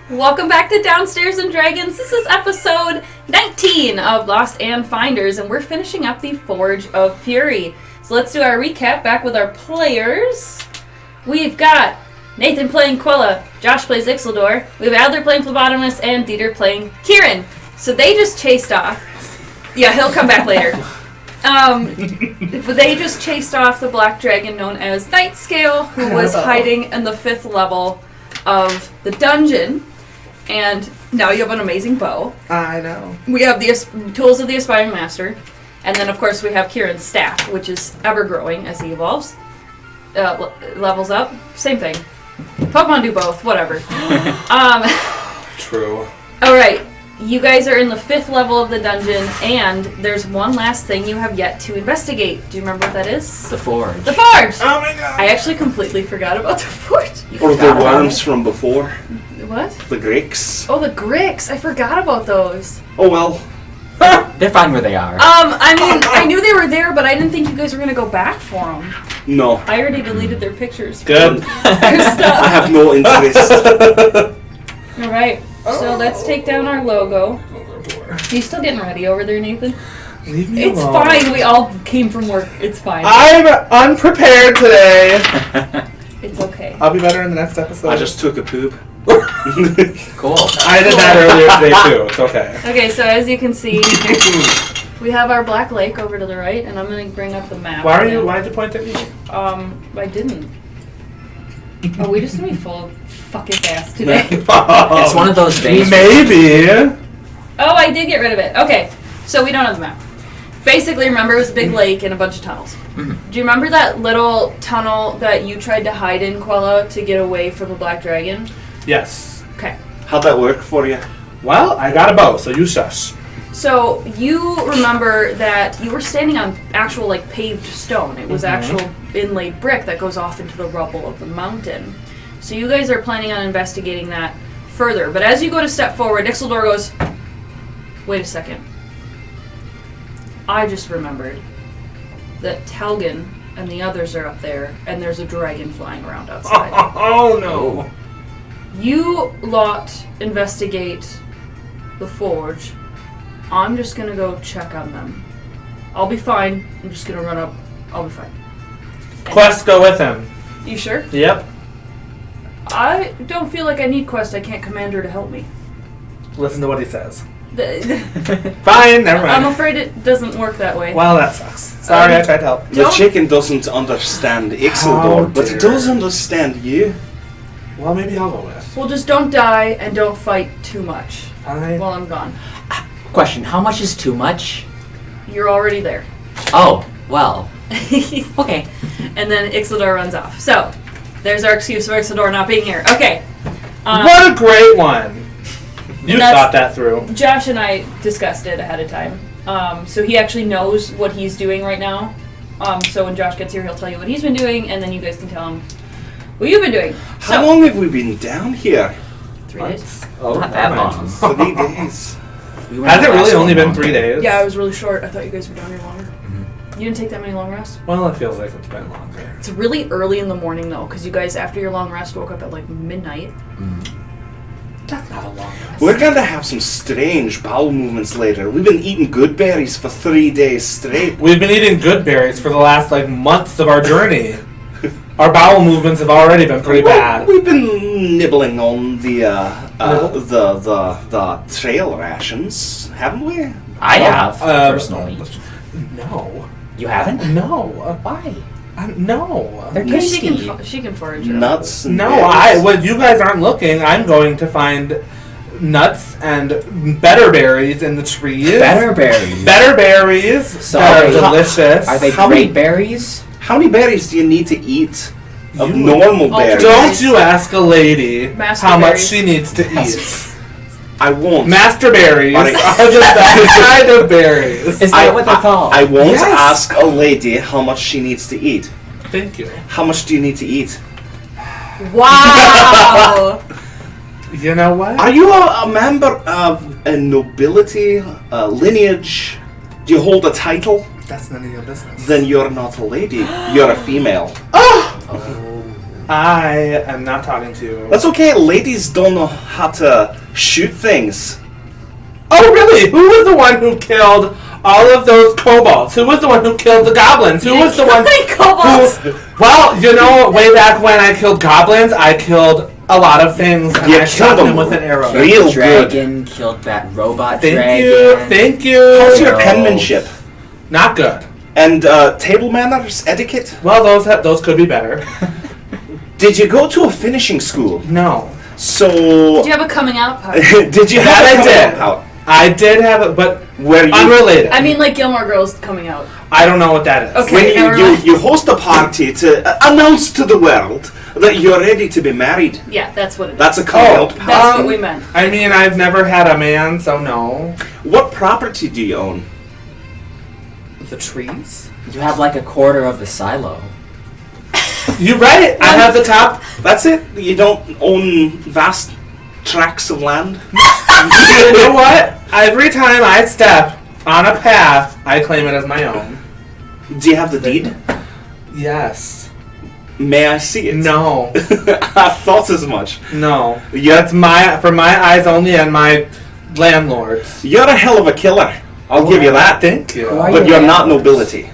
Welcome back to Downstairs and Dragons. This is episode 19 of Lost and Finders, and we're finishing up the Forge of Fury. So let's do our recap back with our players. We've got Nathan playing Quilla, Josh plays Ixildor, we have Adler playing Phlebotomus, and Dieter playing Kieran. So they just chased off. Yeah, he'll come back later. They just chased off the black dragon known as Nightscale, who was hiding in the 5th level of the dungeon. And now you have an amazing bow. I know. We have the tools of the Aspiring Master. And then, of course, we have Kieran's staff, which is ever-growing as he evolves. Levels up. Same thing. Pokemon do both. Whatever. True. Alright. You guys are in the 5th level of the dungeon, and there's one last thing you have yet to investigate. Do you remember what that is? The Forge. The Forge! Oh my god! I actually completely forgot about the Forge. Or the worms from before. What? The Greeks. Oh, the Gricks. I forgot about those. Oh well. They're fine where they are. I mean, I knew they were there, but I didn't think you guys were going to go back for them. No. I already deleted their pictures. Good. I have no interest. Alright, so let's take down our logo. Are you still getting ready over there, Nathan? Leave me It's alone. fine, we all came from work. It's fine. I'm unprepared today. It's okay. I'll be better in the next episode. I just took a poop. Cool. I did that earlier today too. It's okay. Okay, so as you can see, we have our Black Lake over to the right, and I'm going to bring up the map. Why did you point at me? I didn't. Oh, we just gonna be full of fucking ass today. It's one of those days. Maybe. Oh, I did get rid of it. Okay, so we don't have the map. Basically, remember, it was a big lake and a bunch of tunnels. Mm-hmm. Do you remember that little tunnel that you tried to hide in, Quella, to get away from the Black Dragon? Yes. Okay. How'd that work for you? Well, I got a bow, so you shush. So, you remember that you were standing on actual, paved stone. It was actual inlaid brick that goes off into the rubble of the mountain. So you guys are planning on investigating that further. But as you go to step forward, Ixildor goes, wait a second. I just remembered that Telgen and the others are up there, and there's a dragon flying around outside. Oh no. You lot investigate the Forge. I'm just gonna go check on them. I'll be fine. I'm just gonna run up. I'll be fine. Quest, go with him. You sure? Yep. I don't feel like I need Quest. I can't command her to help me. Listen to what he says. I'm Fine, never mind. afraid it doesn't work that way. Well, that sucks. Sorry, I tried to help. The chicken doesn't understand Ixildor, but it does understand you. Well, maybe I'll go with. Well, just don't die and don't fight too much Fine. while I'm gone. Question, how much is too much? You're already there. Oh, well. Okay. And then Ixildor runs off. So, there's our excuse for Ixildor not being here. Okay. What a great one. You thought that through. Josh and I discussed it ahead of time. So he actually knows what he's doing right now. So when Josh gets here, he'll tell you what he's been doing, and then you guys can tell him what you've been doing. How long have we been down here? 3 days. Oh, Not that long. 3 days. We were Has in it the really last only one been longer. 3 days? Yeah, it was really short. I thought you guys were down here longer. You didn't take that many long rests? Well, it feels like it's been longer. It's really early in the morning, though, because you guys, after your long rest, woke up at midnight. That's not a long rest. We're going to have some strange bowel movements later. We've been eating good berries for 3 days straight. We've been eating good berries for the last months of our journey. Our bowel movements have already been pretty bad. We've been nibbling on the trail rations, haven't we? I have, personally. No. You haven't? No. Why? No. They're Maybe tasty. she can forage it. Nuts and No, berries. when you guys aren't looking, I'm going to find nuts and better berries in the trees. Better berries. Better berries So that are are they- delicious. Are they How many- great berries? How many berries do you need to eat of You- normal Oh, berries? Don't you ask a lady Master how much berries. she needs to eat. I won't. Master berries Alright. are the best kind of berries. Is that what they're called? I won't Yes. ask a lady how much she needs to eat. Thank you. How much do you need to eat? Wow! You know what? Are you a member of a nobility, lineage? Do you hold a title? That's none of your business. Then you're not a lady. You're a female. Oh! I am not talking to you. That's okay. Ladies don't know how to shoot things. Oh, really? Who was the one who killed all of those kobolds? Who was the one who killed the goblins? Who was the one kobolds? Well, you know, way back when I killed goblins, I killed a lot of things, and I shot them with an arrow. Real dragon killed that robot Thank dragon. Thank you. How's your penmanship? Not good. And table manners, etiquette? Well, those could be better. Did you go to a finishing school? No. So... Did you have a coming out party? Did you have That a I did. coming out? I did have it, but Where you... unrelated. I mean, like Gilmore Girls coming out. I don't know what that is. Okay. When you host a party to announce to the world that you're ready to be married. Yeah, that's what it is. That's a coming out party. That's what we meant. I mean, I've never had a man, so no. What property do you own? The trees? You have like a quarter of the silo. You're right. I have the top. That's it? You don't own vast tracts of land? You know what? Every time I step on a path, I claim it as my own. Do you have the deed? Yes. May I see it? No. I thought as much. No. You're, That's for my eyes only and my landlord's. you're a hell of a killer. I'll give you that. Thank you. Why But you're not nobility.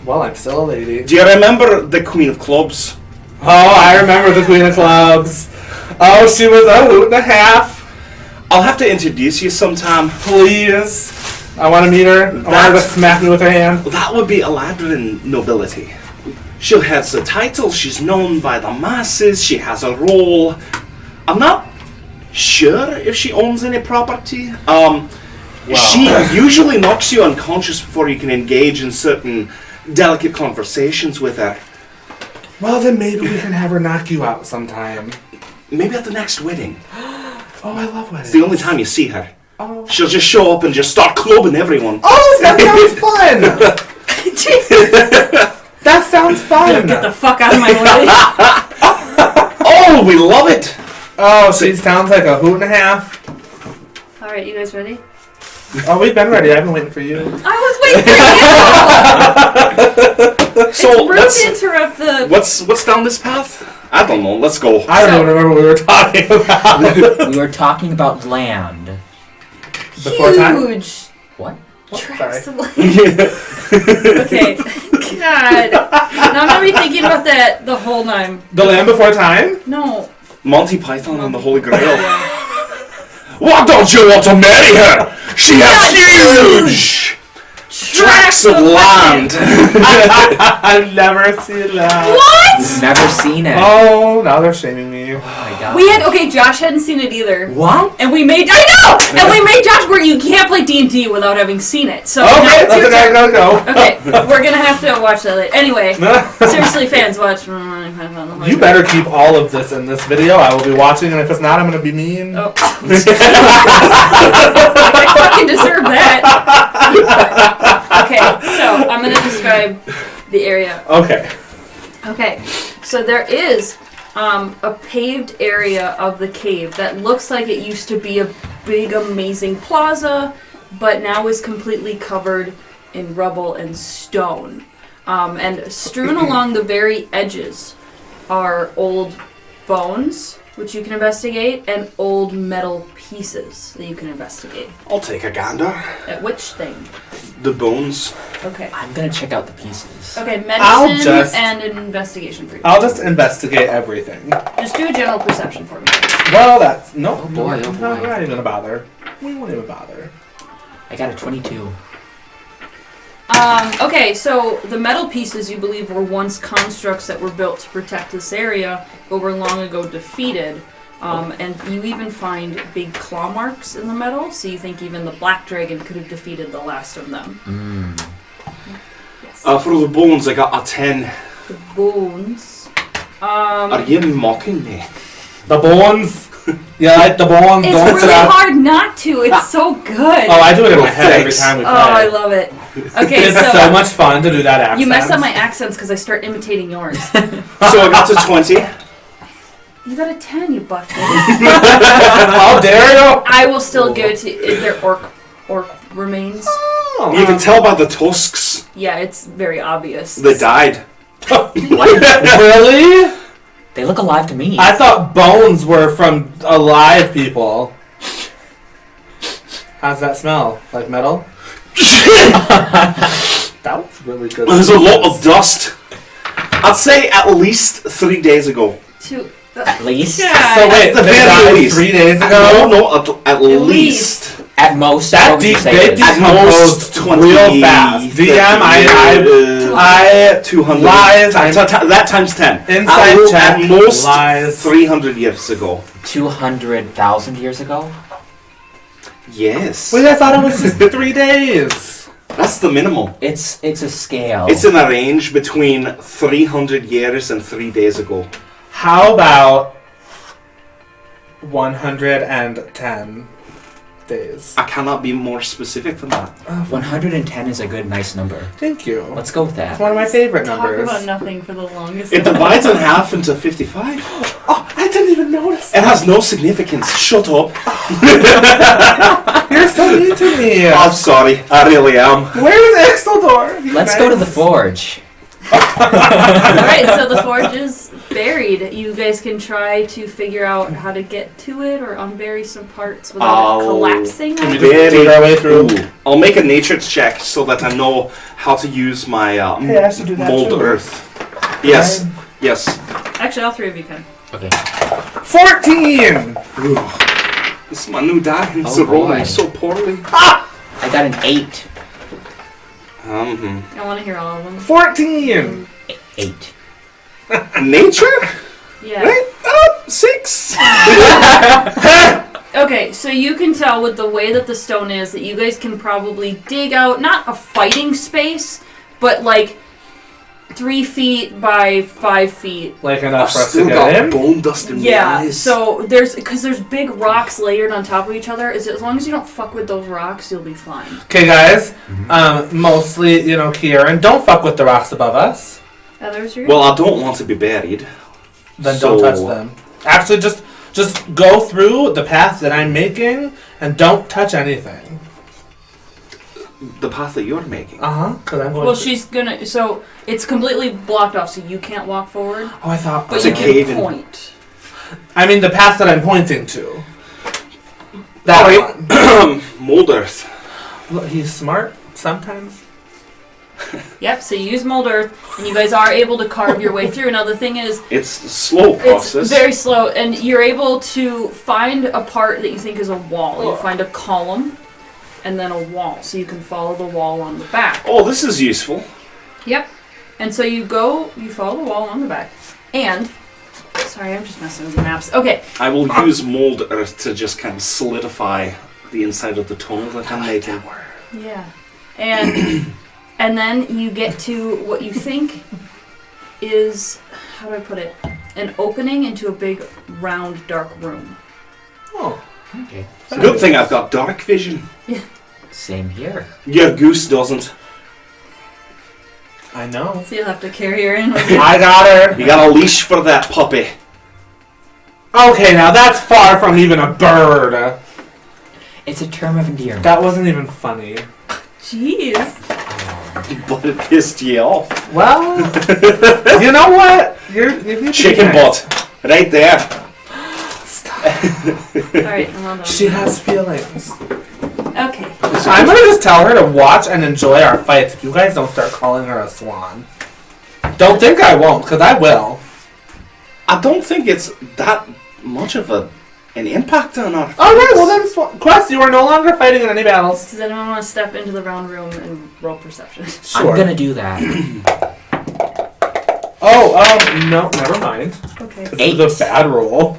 Well, I'm still a lady. Do you remember the Queen of Clubs? Oh, I remember the Queen of Clubs. Oh, she was a hoot and a half. I'll have to introduce you sometime. Please. I want to meet her. I want her to smack me with her hand. That would be Eladrin nobility. She has a title, she's known by the masses, she has a role. I'm not sure if she owns any property. She usually knocks you unconscious before you can engage in certain delicate conversations with her. Well, then maybe we can have her knock you out sometime. Maybe at the next wedding. Oh, I love weddings. It's the only time you see her. Oh. She'll just show up and just start clubbing everyone. Oh, that sounds fun! That sounds fun! Get the fuck out of my way. Oh, we love it! Oh, she sounds like a hoot and a half. Alright, you guys ready? Oh, we've been ready. I've been waiting for you. I was waiting for you! So It's rude to interrupt the... what's down this path? I don't know. Let's go. I don't even remember what we were talking about. We were talking about land. Before time? Huge What? tracts Sorry. of land. Okay. God. Now I'm gonna be thinking about that the whole time. The Land Before Time? No. Monty Python and the Holy Grail. Yeah. Why don't you want to marry her? She has huge tracts of land. I've never seen that. What? We've never seen it. Oh, now they're shaming me. Oh my god. Josh hadn't seen it either. What? And we made, I know! And we made Josh where you can't play D&D without having seen it. So now Okay, it's your that's turn. go. Okay, we're gonna have to watch that later. Anyway, seriously, fans, watch. You better keep all of this in this video. I will be watching, and if it's not, I'm going to be mean. Oh. I fucking deserve that. Okay, so I'm gonna describe the area. Okay. Okay, so there is a paved area of the cave that looks like it used to be a big, amazing plaza, but now is completely covered in rubble and stone. And strewn along the very edges are old bones, which you can investigate, and old metal pieces that you can investigate. I'll take a gander. At which thing? The bones. Okay. I'm gonna check out the pieces. Okay, I'll medicine just- and an investigation for you. I'll just investigate everything. Just do a general perception for me. Well, that's... No, Oh boy, oh no, boy. we're not even going to bother. We won't even bother. I got a 22. Okay, so the metal pieces you believe were once constructs that were built to protect this area, but were long ago defeated. And you even find big claw marks in the metal, so you think even the black dragon could have defeated the last of them. Yes. For the bones, I got a 10. The bones. Are you mocking me? The bones. You like the bones, It's don't really ya? hard not to. It's so good. Oh, I do it in my head every Thanks. time we play. Oh, I love it. Okay, It's so much fun to do that accent. you mess up my accents because I start imitating yours. So I got to 20. You got a 10, you butt. How dare you? I will still give it to you. Is there orc remains? Oh. You can tell by the tusks. Yeah, it's very obvious. They died. Really? They look alive to me. I thought bones were from alive people. How's that smell? Like metal? That was really good. There's a lot of dust. I'd say at least 3 days ago. At least. Yeah. So wait, the they very died least. 3 days ago? No, at least. At most, That what would you deep, say they it is? decomposed 20, real fast. 30, DM, I 200. lies. That times 10. Inside check, At most lies. 300 years ago. 200,000 years ago? Yes. Wait, I thought it was just 3 days. That's the minimum. It's a scale. It's in a range between 300 years and 3 days ago. How about 110 days? I cannot be more specific than that. 110 is a good, nice number. Thank you. Let's go with It's that. one of my favorite Talk numbers. about nothing for the longest It time. divides in half into 55. Oh, I didn't even notice. It has no significance. Shut up. You're so mean to me. I'm sorry. I really am. Where's Exeldor? Let's go to the forge. Alright, so the forge is buried. You guys can try to figure out how to get to it or unbury some parts without it collapsing. Can we just dig our way through? Ooh. I'll make a nature check so that I know how to use my Hey, I should do that mold too. earth. Yes. Yes. Actually, all three of you can. Okay. 14! This is my new die, and it's Oh, rolling boy. so poorly. I got an 8. I want to hear all of them. 14! 8. Nature? Yeah. Right? 6. Okay, so you can tell with the way that the stone is that you guys can probably dig out, not a fighting space, but like 3 feet by 5 feet. Like I've enough for us to still get got in? bone dust in my Yeah, eyes. so because there's big rocks layered on top of each other, as long as you don't fuck with those rocks, you'll be fine. Okay, guys. Mostly, Kieran, don't fuck with the rocks above us. Others, Well, I don't want to be buried. Then So- don't touch them. Actually, just go through the path that I'm making and don't touch anything. The path that you're making. Because I'm going well, to... she's gonna. So it's completely blocked off, so you can't walk forward. Oh, I thought... But It's you a can cave in- point. I mean, the path that I'm pointing to. That Alright. Mold earth. one. Look, he's smart sometimes. Yep. So you use mold earth, and you guys are able to carve your way through. Now the thing is, It's a slow process. it's very slow, and you're able to find a part that you think is a wall. You find a column, and then a wall, so you can follow the wall on the back. Oh, this is useful. Yep. And so you follow the wall on the back, and sorry, I'm just messing with the maps. Okay. I will use mold earth to just kind of solidify the inside of the tunnel that I'm making. Yeah. And and then you get to what you think is, how do I put it? An opening into a big round dark room. Oh. Okay. Good thing I've got dark vision. Same here. Your goose doesn't. I know. So you'll have to carry her in with you. I got her. You got a leash for that puppy. Okay, now that's far from even a bird. It's a term of endearment. That wasn't even funny. Jeez. But it pissed you off. Well, you know what? You're Chicken butt. Right there. Alright, I'm all done. She has feelings. Okay. I'm gonna just tell her to watch and enjoy our fights if you guys don't start calling her a swan. Don't think I won't, because I will. I don't think it's that much of an impact on our Alright, well then, Quest, you are no longer fighting in any battles. Does anyone want to step into the round room and roll perception? Sure. I'm gonna do that. No, never mind. Okay. Eight. This is a bad roll.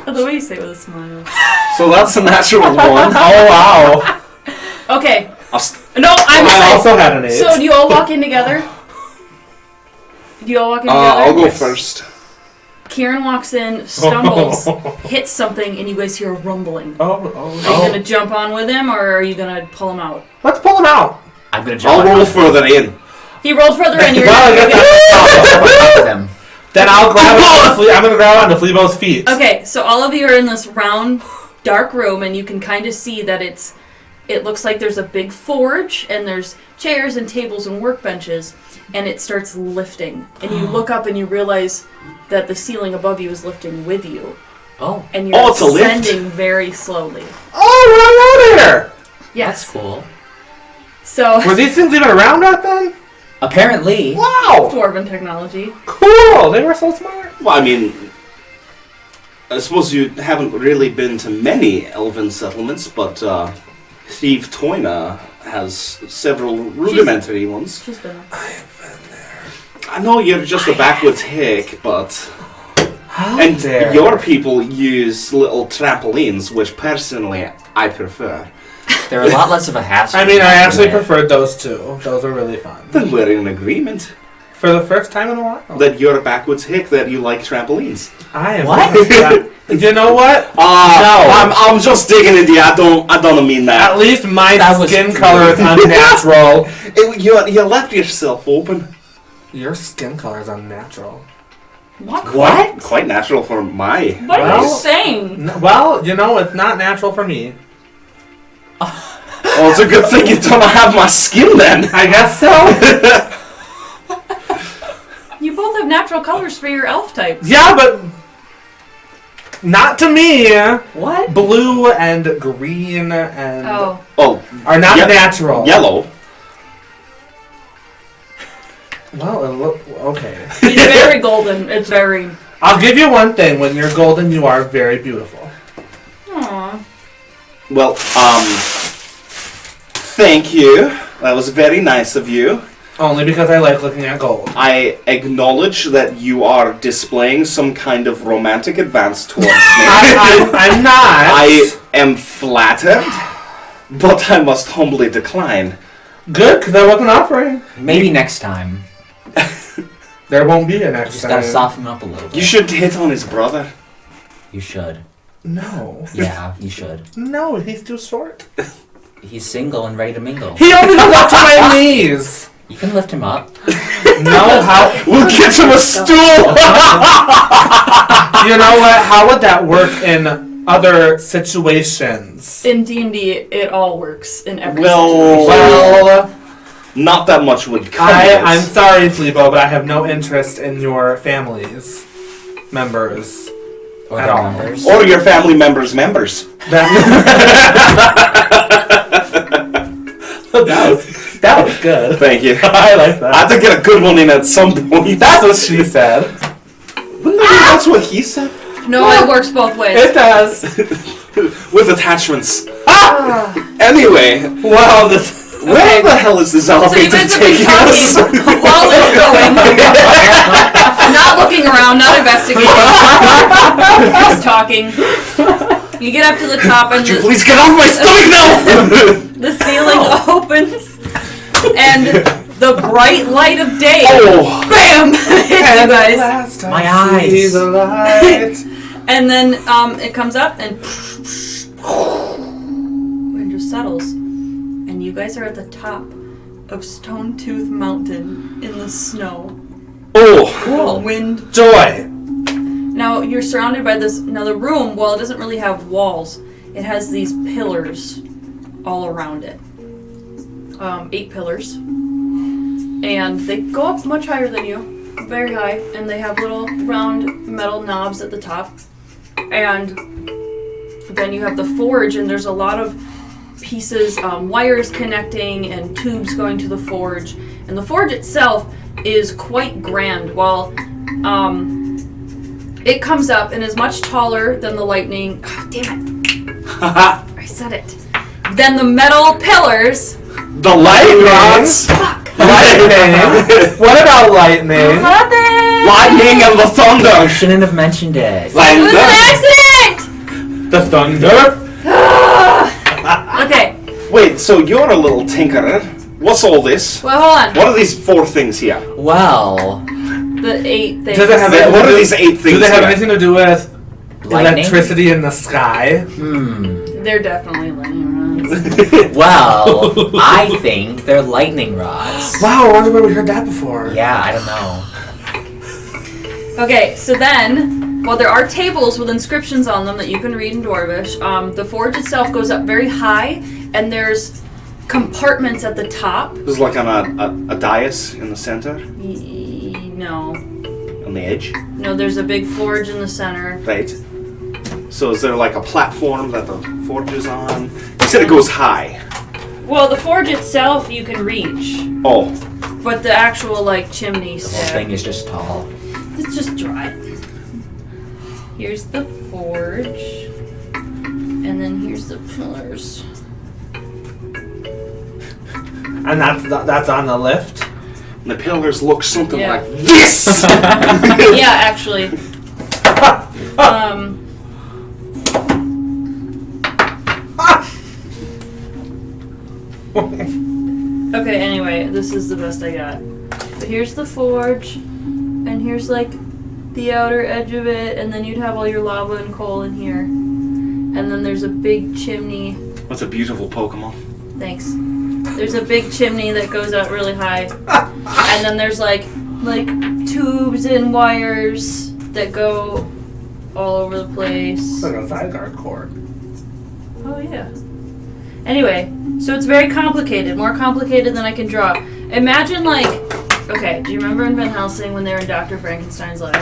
The way you say it with a smile. So that's a natural 1. Oh, wow. Okay. I've No, I'm I sorry. also had an 8. So do you all walk in together? Do you all walk in together? I'll go Yes. first. Kieran walks in, stumbles, hits something, and you guys hear a rumbling. Are you gonna jump on with him, or are you gonna pull him out? Let's pull him out. I'm gonna jump I'll on roll top further in. He rolled further in. You're Well, I guess of them. Then I'll grab I'm gonna grab onto Phlebo's feet. Okay, so all of you are in this round, dark room, and you can kind of see that it looks like there's a big forge, and there's chairs and tables and workbenches. and it starts lifting. And you look up and you realize that the ceiling above you is lifting with you. Oh, And you're it's a lift? ascending very slowly. Oh, we're out here! Yes. that's cool. So, Were these things even around back then? Apparently. Wow! dwarven technology. Cool! They were so smart. Well, I mean, I suppose you haven't really been to many elven settlements, but Thief Toyna has several rudimentary ones. She's been I know you're just a backwoods hick, but... How And dare. your people use little trampolines, which personally I prefer. They're a lot less of a hassle. I mean, I actually Yeah. preferred those two. Those were really fun. Then we're in agreement For the first time in a while. that you're a backwoods hick, that you like trampolines. I am. What? Yeah. You know what? I'm just digging into you. I don't mean At that. least my That was skin cute. color is unnatural. You left yourself open. Your skin color is unnatural. What? Quite natural for my. What are you Well- saying? Well, you know, it's not natural for me. Oh, it's a good thing you don't have my skin then. I guess so. You both have natural colors for your elf types. Yeah, but not to me. What? Blue and green and Oh. Oh, are not Ye- natural. yellow. Well, okay. It's very golden. It's very... I'll give you one thing. When you're golden, you are very beautiful. Aww. Well, thank you. That was very nice of you. Only because I like looking at gold. I acknowledge that you are displaying some kind of romantic advance towards me. I'm not. I am flattered, but I must humbly decline. Good, because I wasn't offering. Maybe next time. There won't be a next Just time. gotta soften up a little bit. You should hit on his brother. You should. No. Yeah, you should. No, he's too short. He's single and ready to mingle. He only goes up to my knees. You can lift him up. No, how? We'll get him a stool! You know what? How would that work in other situations? In D&D, it all works in every Well, situation. Well, not that much would come of I'm it. sorry, Flebo, but I have no interest in your family's members. Or At their all. members. Or your family members' members. That was good. Thank you. I like I had that. to get a good one in at some point. That's what she said. That's what he said. No, it works both ways. It does. With attachments. Ah. Anyway, Well, this. where the hell is this So you elevator guys have been taking us? talking while it's going. Not looking around, not investigating. Just talking. You get up to the top and Could you please get off my stomach now? the ceiling opens and the bright light of day Oh, BAM! hits you guys. My eyes. The light. And then it comes up and just settles. And you guys are at the top of Stone Tooth Mountain in the snow. oh, Cool. Wind. Joy. Now you're surrounded by this. Now the room, while it doesn't really have walls, it has these pillars all around it. 8 pillars. And they go up much higher than you. Very high. And they have little round metal knobs at the top. And then you have the forge, and there's a lot of pieces, wires connecting and tubes going to the forge. And the forge itself is quite grand. While it comes up and is much taller than the lightning. Oh, damn it. I said it. Then the metal pillars. the light rods, Fuck. Lightning. What about lightning? lightning and the thunder. Shouldn't have mentioned it. It was an Thunder. accident! The thunder. Okay, Wait, so you're a little tinkerer. What's all this? well, hold on. What are these 4 things here? Well, The 8 things. Does it have What are these 8 things Do they have here? anything to do with lightning? electricity in the sky? They're definitely lightning rods. Well, I think they're lightning rods. Wow, I wonder where we heard that before. Yeah, I don't know. Okay, so then, well, there are tables with inscriptions on them that you can read in Dwarvish. The forge itself goes up very high, and there's compartments at the top. There's like on a dais in the center, No. on the edge. No, there's a big forge in the center. Right. So is there like a platform that the forge is on? You said it goes high. Well, the forge itself you can reach, Oh, but the actual like chimney The whole thing is just tall. Let's just draw it. Here's the forge, and then here's the pillars. And that's on the lift. and the pillars look something Yeah. like this. Yeah, actually. Okay, anyway, this is the best I got. But here's the forge, and here's like the outer edge of it, and then you'd have all your lava and coal in here. And then there's a big chimney. That's a beautiful Pokemon. Thanks. There's a big chimney that goes out really high. And then there's like tubes and wires that go all over the place. It's like a Zygarde cord. Oh yeah. Anyway, so it's very complicated, more complicated than I can draw. Imagine like, okay, do you remember in Van Helsing when they were in Dr. Frankenstein's lab?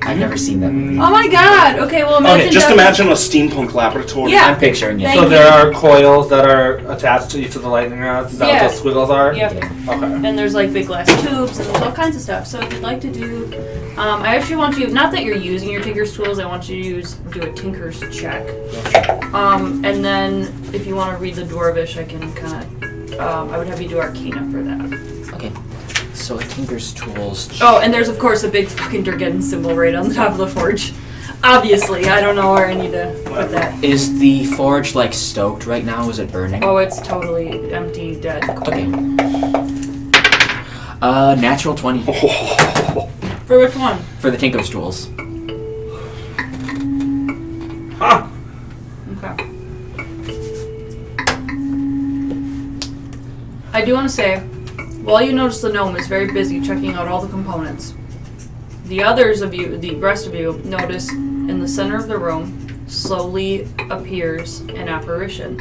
I've never seen that movie. Oh my god! Okay, well imagine Okay, just Dr. imagine a steampunk laboratory. Yeah. I'm picturing it. Thank So you. there are coils that are attached to each of the lightning rods. Is that Yeah. what those squiggles are? Yep. Okay. And there's like big glass tubes and there's all kinds of stuff. So if you'd like to do, I actually want you, not that you're using your Tinker's tools, I want you to do a Tinker's check. And then if you want to read the Dwarvish, I can kind of, I would have you do Arcana for that. Okay. So a Tinker's Tools. Oh, and there's of course a big fucking Durgeddin symbol right on the top of the forge. Obviously, I don't know where I need to put that. Is the forge like stoked right now? Is it burning? Oh, it's totally empty, dead. Okay. Natural 20 For which one? for the Tinker's Tools. Huh. Okay. I do want to say, while you notice the gnome is very busy checking out all the components, the others of you, the rest of you, notice in the center of the room slowly appears an apparition.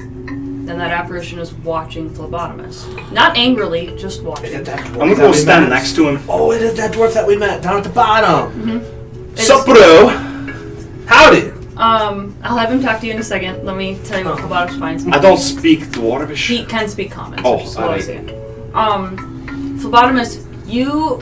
And that apparition is watching Phlebotomus. Not angrily, just watching. Is it that dwarf I'm gonna that go we stand met? next to him. Oh, it is that dwarf that we met down at the bottom. Sup, bro? Howdy. I'll have him talk to you in a second. Let me tell you what Phlebotomus finds. I don't speak Dwarvish. He can speak common. Oh, so just what I alright. say. Phlebotomus, you,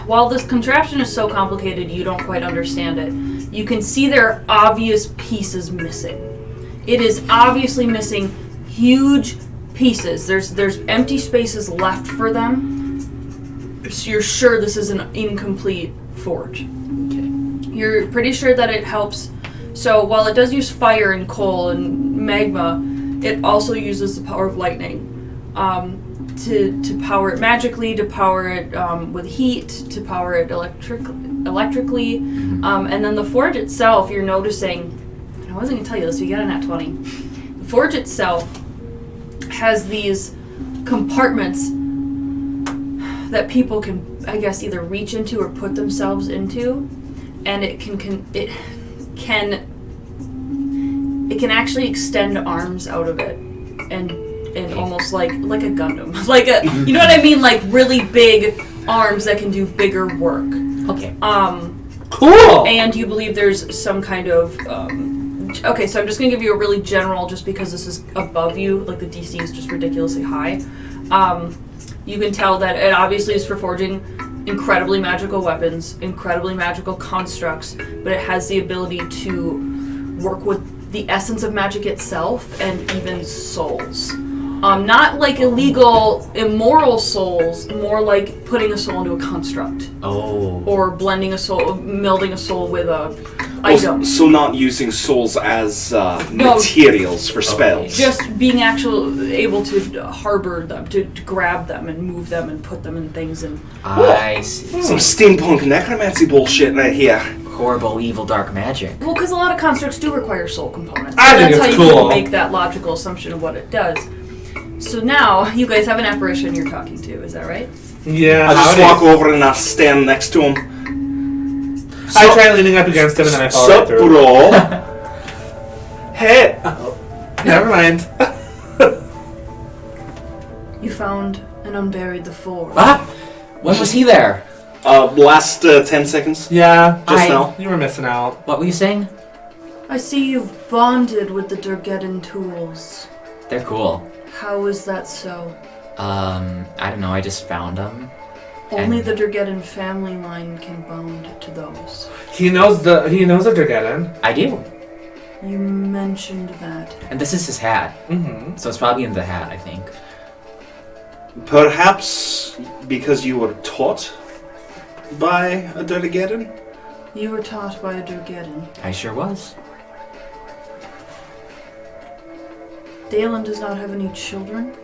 while this contraption is so complicated, you don't quite understand it. You can see there are obvious pieces missing. It is obviously missing huge pieces. There's empty spaces left for them. So you're sure this is an incomplete forge. Okay. You're pretty sure that it helps. So while it does use fire and coal and magma, it also uses the power of lightning to power it magically, to power it with heat, to power it electrically. And then the forge itself, you're noticing, I wasn't going to tell you this, so you got a nat 20. The forge itself has these compartments that people can, I guess, either reach into or put themselves into, and it can actually extend arms out of it, and almost like a Gundam, like a, you know what I mean, like really big arms that can do bigger work. Okay. Cool. And you believe there's some kind of okay, so I'm just gonna give you a really general, just because this is above you, like the DC is just ridiculously high. You can tell that it obviously is for forging incredibly magical weapons, incredibly magical constructs, but it has the ability to work with the essence of magic itself and even souls. Not like illegal, immoral souls, more like putting a soul into a construct. Oh. Or blending a soul, melding a soul with a item. So not using souls as materials for spells. Just being able to harbor them, to grab them and move them and put them in things. And I see. Some steampunk necromancy bullshit right here. Horrible, evil, dark magic. well, because a lot of constructs do require soul components. I think That's it's how you cool. can make that logical assumption of what it does. So now you guys have an apparition you're talking to. Is that right? Yeah. I just howdy. walk over and I stand next to him. I try leaning up against him and then I fall right Sup, through. bro? Hey. Never mind. You found and unburied the forge. Ah! When was he there? Last 10 seconds. Yeah, Just now. You were missing out. What were you saying? I see you've bonded with the Durgeddin tools. They're cool. How is that so? I don't know, I just found them. Only the Durgeddin family line can bond to those. He knows a Durgeddin. I do. You mentioned that. And this is his hat. Mm-hmm. So it's probably in the hat, I think. Perhaps because you were taught by a Durgeddin? You were taught by a Durgeddin. I sure was. Dalon does not have any children?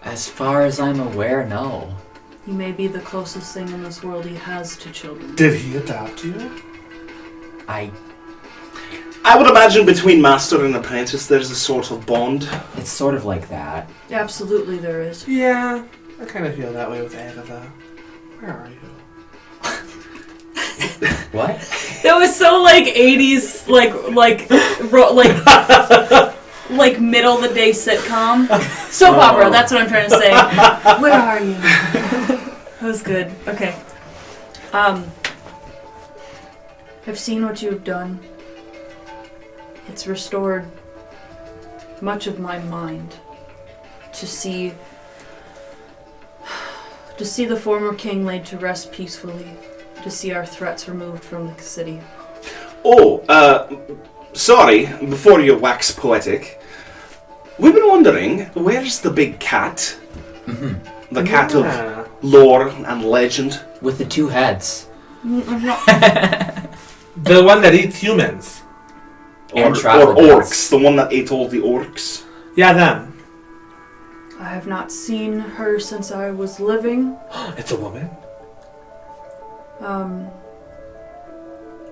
As far as I'm aware, no. He may be the closest thing in this world he has to children. Did he adopt you? I would imagine between master and apprentice there's a sort of bond. It's sort of like that. Absolutely there is. Yeah, I kind of feel that way with Agatha. Where are you? What? That was so like 80s, like middle of the day sitcom. Soap opera, that's what I'm trying to say. Where are you? That was good. Okay. I've seen what you've done. It's restored much of my mind to see the former king laid to rest peacefully, to see our threats removed from the city. Oh, sorry, before you wax poetic, we've been wondering, where's the big cat? Mm-hmm. The cat of lore and legend? With the two heads. The one that eats humans. Or trilobites. orcs, the one that ate all the orcs. Yeah, them. I have not seen her since I was living. It's a woman?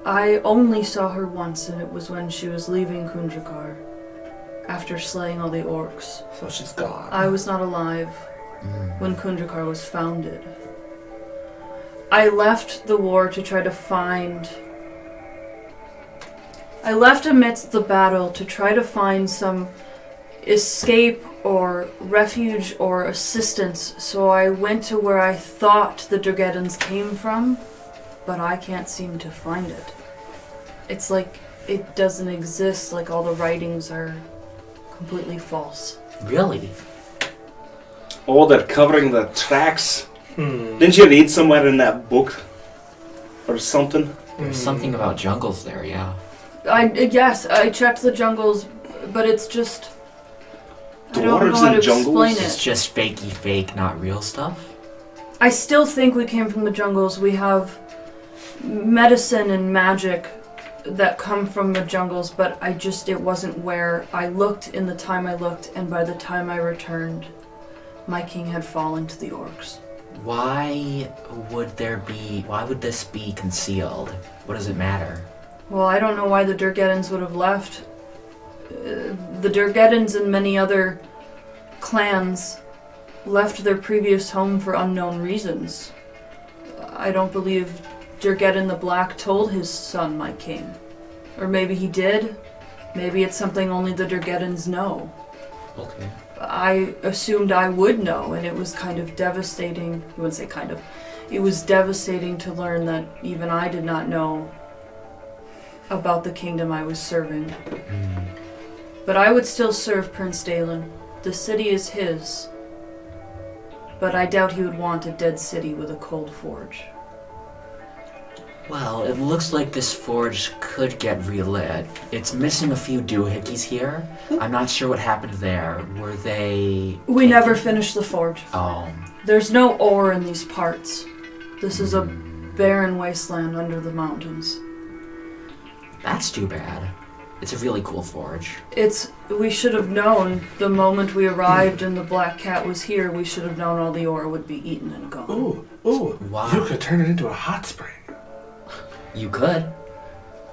I only saw her once, and it was when she was leaving KHUNDRUKAR, after slaying all the orcs. So she's gone. I was not alive when KHUNDRUKAR was founded. I left the war to try to find... I left amidst the battle to try to find some escape or refuge or assistance, so I went to where I thought the Durgeddins came from, but I can't seem to find it. It's like it doesn't exist, like all the writings are completely false. Really? Oh, they're covering the tracks. Didn't you read somewhere in that book? Or something? There's something about jungles there, yeah. Yes, I checked the jungles, but it's just... I don't know Dwarves how to and jungles? explain It's it. just fakey fake, not real stuff? I still think we came from the jungles. We have medicine and magic that come from the jungles, but it wasn't where I looked in the time I looked, and by the time I returned, my king had fallen to the orcs. Why would this be concealed? What does it matter? Well, I don't know why the Durgeddins would have left. The Durgeddins and many other clans left their previous home for unknown reasons. I don't believe Durgeddin the Black told his son, my king. Or maybe he did. Maybe it's something only the Durgeddins know. Okay. I assumed I would know, and it was kind of devastating. I wouldn't say kind of. It was devastating to learn that even I did not know about the kingdom I was serving. But I would still serve Prince Dalon. The city is his. But I doubt he would want a dead city with a cold forge. Well, it looks like this forge could get relit. It's missing a few doohickeys here. I'm not sure what happened there. Were they... We never finished the forge. Oh. There's no ore in these parts. This is a barren wasteland under the mountains. That's too bad. It's a really cool forge. We should have known the moment we arrived and the black cat was here, we should have known all the ore would be eaten and gone. Ooh. Wow. You could turn it into a hot spring. You could.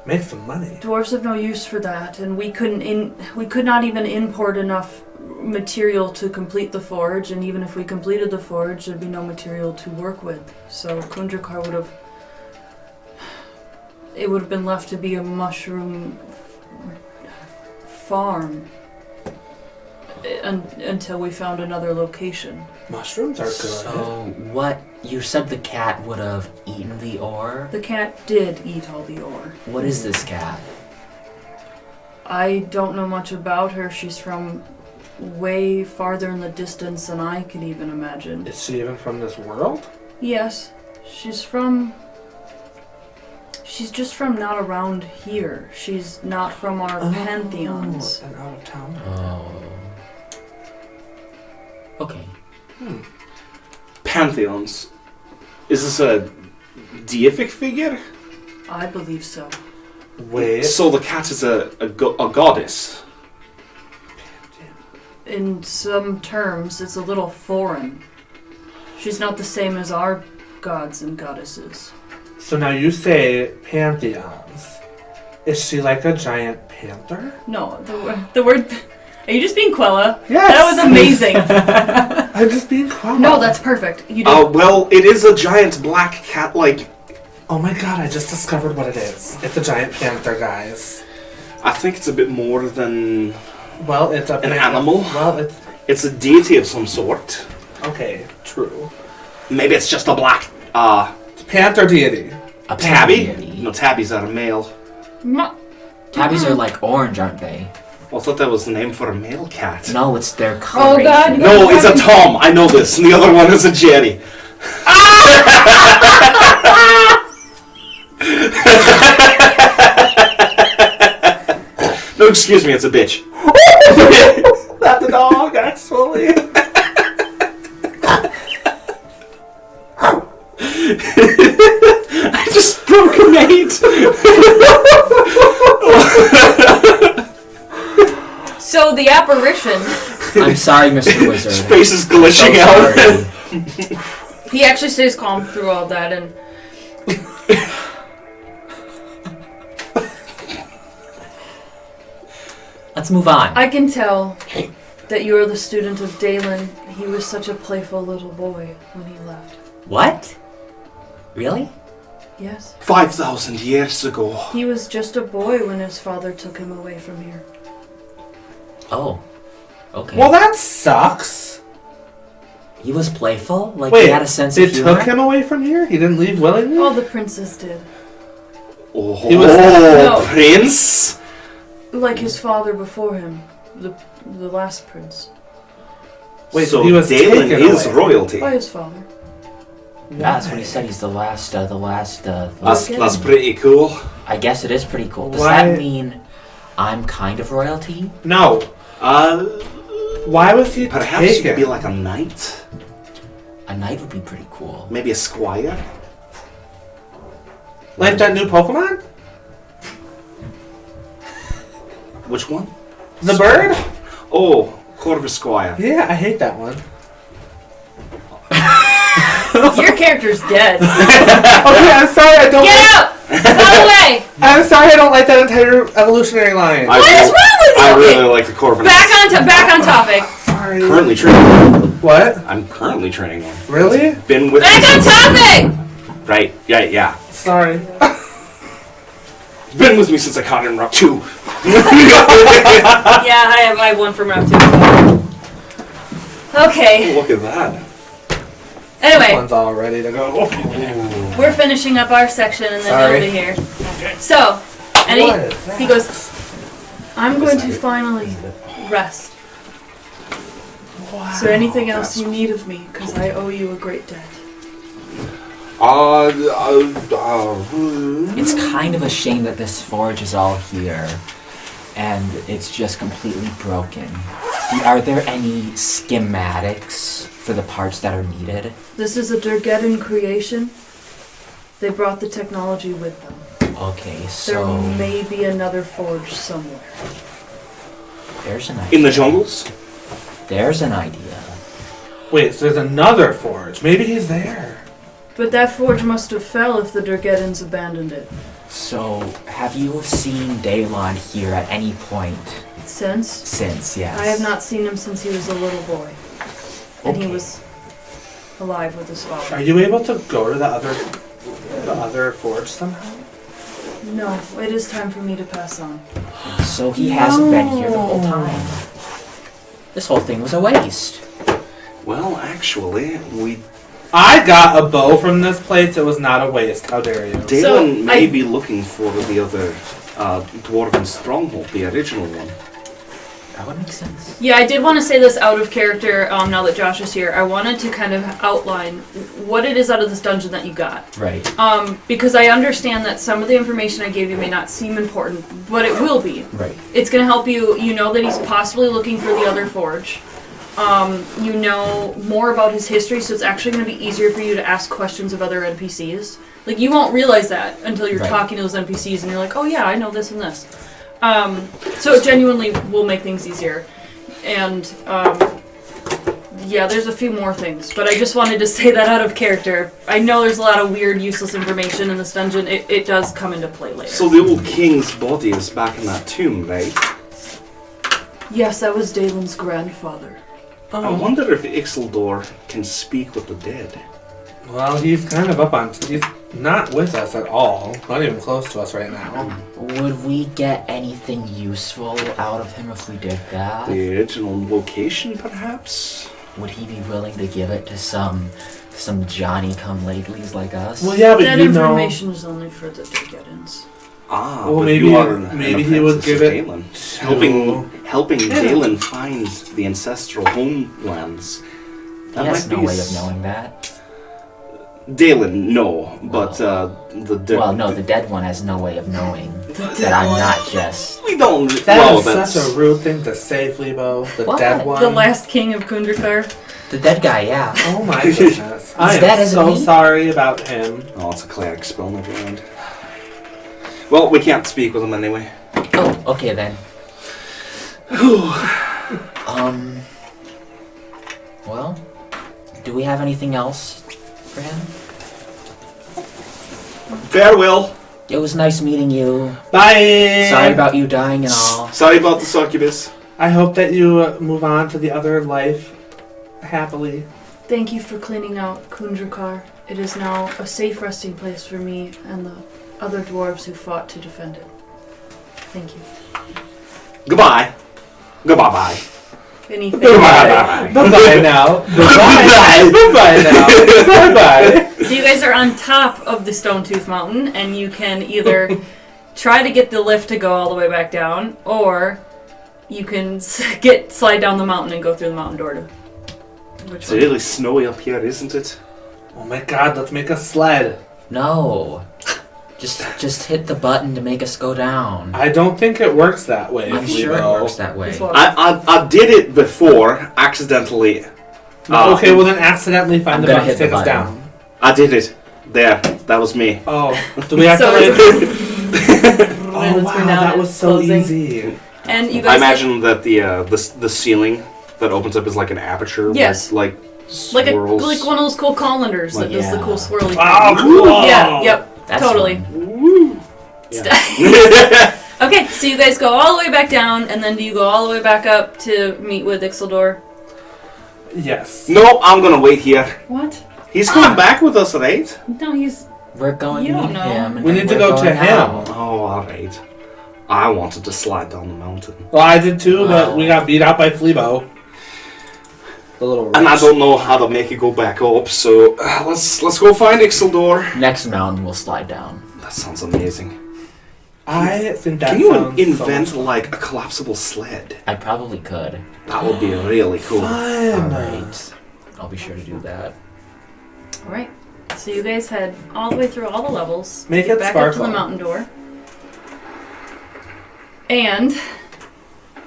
Make some money. Dwarves have no use for that, and we could not even import enough material to complete the forge, and even if we completed the forge, there'd be no material to work with. So KHUNDRUKAR it would have been left to be a mushroom farm. until we found another location. Mushrooms are good. So, what? You said the cat would have eaten the ore? The cat did eat all the ore. What is this cat? I don't know much about her. She's from way farther in the distance than I could even imagine. Is she even from this world? Yes, she's just from not around here. She's not from our pantheons. An out of town. Oh. Okay. Pantheons. Is this a deific figure? I believe so. Wait. So the cat is a goddess. In some terms, it's a little foreign. She's not the same as our gods and goddesses. So now you say pantheons. Is she like a giant panther? No, the word... Are you just being Quella? Yes. That was amazing. I'm just being quiet. No, that's perfect. You did. Well, it is a giant black cat, like... Oh my god, I just discovered what it is. It's a giant panther, guys. I think it's a bit more than Well, it's a an animal. Well, It's a deity of some sort. okay, true. Maybe it's just a black, Panther deity. A tabby? tabby. No, tabbies are a male. Tabbies are like orange, aren't they? Well, I thought that was the name for a male cat. No, it's their coloration. God, No, it's a Tom. I know this. And the other one is a Jerry. No, excuse me, it's a bitch. Not the dog, actually. I just broke a mate. So the apparition, I'm sorry, Mr. Wizard. His face is glitching So out. sorry. he actually stays calm through all that, and Let's move on. I can tell that you are the student of Dalon. He was such a playful little boy when he left. What? Really? Yes. 5,000 years ago. He was just a boy when his father took him away from here. Oh. Okay. Well, that sucks. He was playful? Like Wait, he had a sense they of humor? took him away from here? He didn't leave willingly? All the princes did. Oh, He was- No. Prince? Like his father before him. The last prince. Wait, so he was Dalon taken is away. royalty. By his father. That's what he said. He's the last. That's pretty cool. I guess it is pretty cool. Does Why- that mean I'm kind of royalty? No. Why was he Perhaps you taken? could be like a knight? A knight would be pretty cool. Maybe a squire? Like that new Pokemon? Which one? The bird? Oh, Corvus Squire. Yeah, I hate that one. your character's dead. Okay, I'm sorry I don't Get like... out! Go away! I'm sorry I don't like that entire evolutionary line. What is wrong with you? I Okay, really like the Corvus. back on topic. Sorry. Currently training. What? I'm currently training one. Really? Been with Back on topic! Right, yeah. Sorry. Been with me since I caught it in Rock 2. Yeah, I have one from round 2. Okay. Look at that. Anyway, One's all ready to go. we're finishing up our section and then Sorry. over here. So, and What is that? he goes, I'm going to finally rest. Wow. Is there anything else you need of me? Because I owe you a great debt. It's kind of a shame that this forge is all here and it's just completely broken. Are there any schematics for the parts that are needed? This is a Durgeddin creation. They brought the technology with them. Okay, so There may be another forge somewhere. there's an idea. In the jungles? There's an idea. Wait, so there's another forge. Maybe he's there. But that forge must have fell if the Durgeddins abandoned it. So, have you seen Dalon here at any point Since? since? Yes. I have not seen him since he was a little boy. And he Okay. was alive with his Are father. you able to go to the other forge somehow? No, it is time for me to pass on. So he hasn't been here the whole time. This whole thing was a waste. Well, actually, I got a bow from this place. It was not a waste. How dare you? Dalon may be looking for the other dwarven stronghold, the original one. That would make sense. Yeah, I did want to say this out of character now that Josh is here. I wanted to kind of outline what it is out of this dungeon that you got. Right. Because I understand that some of the information I gave you may not seem important, but it will be. Right. It's going to help you. You know that he's possibly looking for the other forge. You know more about his history, so it's actually going to be easier for you to ask questions of other NPCs. Like, you won't realize that until you're talking to those NPCs and you're like, oh yeah, I know this and this. So it genuinely will make things easier. And, yeah, there's a few more things, but I just wanted to say that out of character. I know there's a lot of weird, useless information in this dungeon. It does come into play later. So the old king's body is back in that tomb, right? Yes, that was Dalon's grandfather. I wonder if Ixildor can speak with the dead. Well, he's kind of up on... He's not with us at all. Not even close to us right now. Would we get anything useful out of him if we did that? The original location, perhaps? Would he be willing to give it to some Johnny-come-latelys like us? Well, yeah, but That you know... information is only for the Durgeddins. Ah, well, but maybe you are maybe he would give it Dalon. Helping Dalon find the ancestral homelands. He has no way of knowing that. Dalon, no, but the dead one has no way of knowing that I'm not just... We don't... That is such a rude thing to say, Phlebo. The dead one. The last king of KHUNDRUKAR. The dead guy, yeah. Oh my goodness. I am so sorry about him. Oh, it's a cleric spell, never mind. Well, we can't speak with him anyway. Oh, okay then. Well, do we have anything else for him? Farewell. It was nice meeting you. Bye! Sorry about you dying and all. Sorry about the succubus. I hope that you move on to the other life happily. Thank you for cleaning out KHUNDRUKAR. It is now a safe resting place for me and the other dwarves who fought to defend it. Thank you. Goodbye. Goodbye-bye. Anything. Bye-bye. Bye-bye now. Bye-bye. Bye-bye now. Bye-bye. So you guys are on top of the Stone Tooth Mountain, and you can either try to get the lift to go all the way back down, or you can slide down the mountain and go through the mountain door to... It's really snowy up here, isn't it? Oh my god, let's make a sled. No. Just hit the button to make us go down. I don't think it works that way. I'm sure it works that way. I did it before, accidentally. Okay, well then accidentally find the button to take us down. I did it. There. That was me. Oh. Do we have to like... Oh wow, that was so easy. And you guys I imagine that the ceiling that opens up is like an aperture. Yes. Like like swirls. like one of those cool colanders that does the cool swirly Oh, thing. cool. Yeah, yep. That's totally. Woo. Yeah. Okay, so you guys go all the way back down, and then do you go all the way back up to meet with Ixildor? Yes. No, I'm gonna wait here. What? He's coming back with us, right? No, he's... We're going You to don't meet know. him. And We then need to we're go to going him. out. Oh, alright. I wanted to slide down the mountain. Well, I did too, but we got beat out by Phlebo. The little And I wretch. don't know how to make it go back up, so let's go find Ixildor. Next mountain we'll slide down. That sounds amazing. I think that Can you sounds invent so like a collapsible sled? I probably could. That would be really cool. fun. Alright. I'll be sure to do that. Alright. So you guys head all the way through all the levels. Make get it back up to sparkle. the mountain door. And...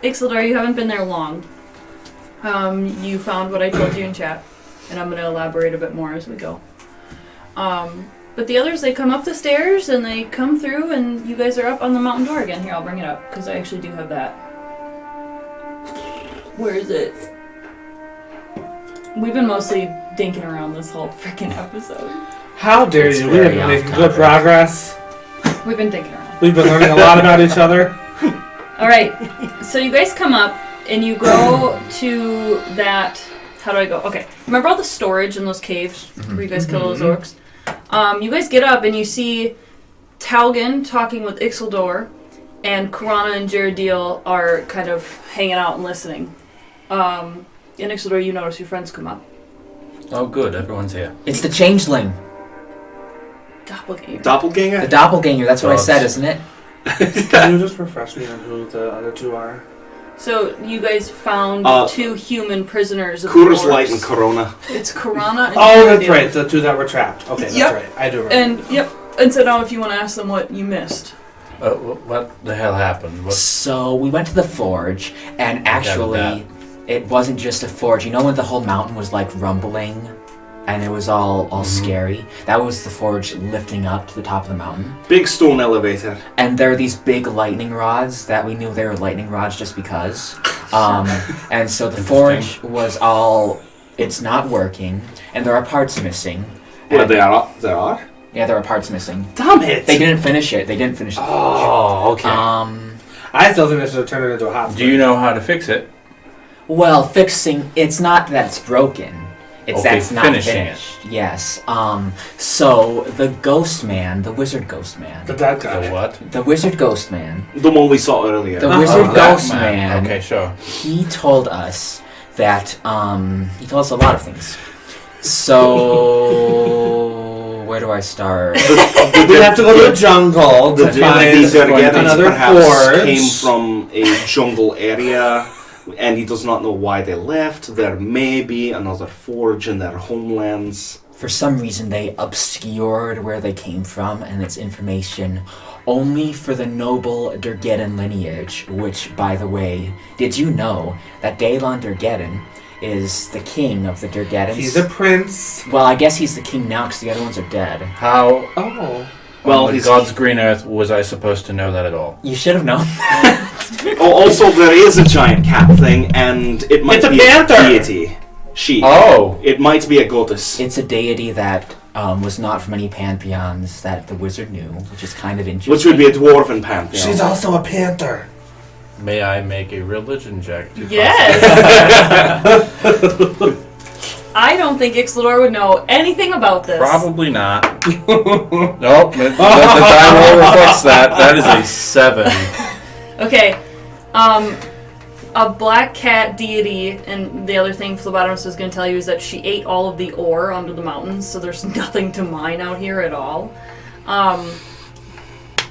Ixildor, you haven't been there long. You found what I told you in chat, and I'm going to elaborate a bit more as we go. But the others, they come up the stairs, and they come through, and you guys are up on the mountain door again. Here, I'll bring it up, because I actually do have that. Where is it? We've been mostly dinking around this whole freaking episode. How dare It's you? We have very been making off good topic. progress. We've been dinking around. We've been learning a lot about each other. Alright, so you guys come up, and you go to that... How do I go? Okay. Remember all the storage in those caves where you guys kill those orcs? You guys get up, and you see Talgan talking with Ixildor, and Karana and Jaradil are kind of hanging out and listening. In Ixalar, you notice your friends come up. Oh, good. Everyone's here. It's the changeling. Doppelganger. Doppelganger? The doppelganger, that's what I said, isn't it? Can you just refresh me on who the other two are? So you guys found 2 human prisoners of Coors dwarves. Light and Corona. It's Corona and Oh, that's Angevin. right. The two that were trapped. Okay, that's Yep. right. I do remember. And so now if you want to ask them what you missed. What the hell happened? What? So we went to the forge, and actually, it wasn't just a forge. You know when the whole mountain was like rumbling, and it was all scary? That was the forge lifting up to the top of the mountain. Big stone elevator. And there are these big lightning rods that we knew they were lightning rods just because. And so the forge was all, it's not working, and there are parts missing. Well, there are? Yeah, there are parts missing. Damn it! They didn't finish it. They didn't finish the forge. Oh, okay. I still think they should have turned it into a hospital. Do you know how to fix it? Well, fixing, it's not that it's broken. It's Okay, that it's not finishing it. finished. Yes. So the ghost man, the wizard ghost man. The dead guy. The what? The wizard ghost man. The one we saw earlier. The wizard That ghost man. Okay, sure. He told us that, he told us a lot of things. So, where do I start? We have to go to the jungle to find another forge. Came from a jungle area, and he does not know why they left. There may be another forge in their homelands. For some reason, they obscured where they came from, and it's information only for the noble Durgeddin lineage, which, by the way, did you know that Dalon Durgeddin is the king of the Durgeddins? He's a prince. Well, I guess he's the king now because the other ones are dead. How? Oh. Well, on he's God's green earth was I supposed to know that at all? You should have known. Also, there is a giant cat thing, and it might It's a be panther. a deity. Oh! It might be a goddess. It's a deity that was not from any pantheons that the wizard knew, which is kind of interesting. Which would be a dwarven pantheon. She's also a panther. May I make a religion check? Yes! I don't think Ixalar would know anything about this. Probably not. Nope. The die roll reflects that. That is a 7. Okay. A black cat deity, and the other thing Phlebotomus is going to tell you is that she ate all of the ore under the mountains, so there's nothing to mine out here at all.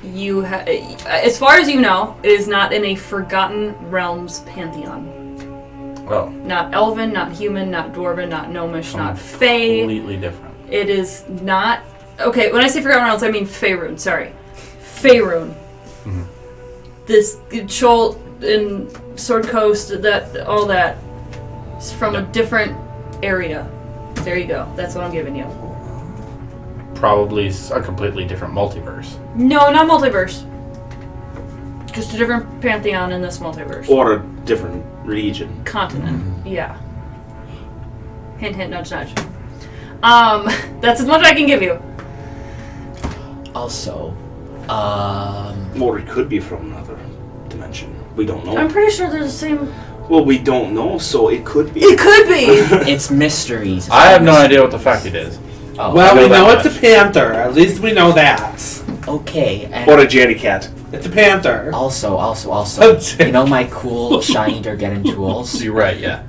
As far as you know, it is not in a Forgotten Realms pantheon. Well, Not elven, not human, not dwarven, not gnomish, not fae. completely different. It is not... Okay, when I say Forgotten Realms, I mean Faerun, sorry. Faerun. Mhm. This Chol in Sword Coast, all that is from a different area. There you go. That's what I'm giving you. Probably a completely different multiverse. No, not multiverse. Just a different pantheon in this multiverse. Or a different region. Continent. Yeah. Hint, hint, nudge, nudge. That's as much I can give you. Also, Or it could be from another dimension. We don't know. I'm pretty sure they're the same. Well, we don't know, so it could be. It could be! it's mysteries. I have no idea what the fuck it is. Oh, Well, I we know know that it's a panther. At least we know that. okay. And Or a jerry cat. It's a panther. also, Oh, you know my cool shiny Durgeddin tools? You're right, yeah.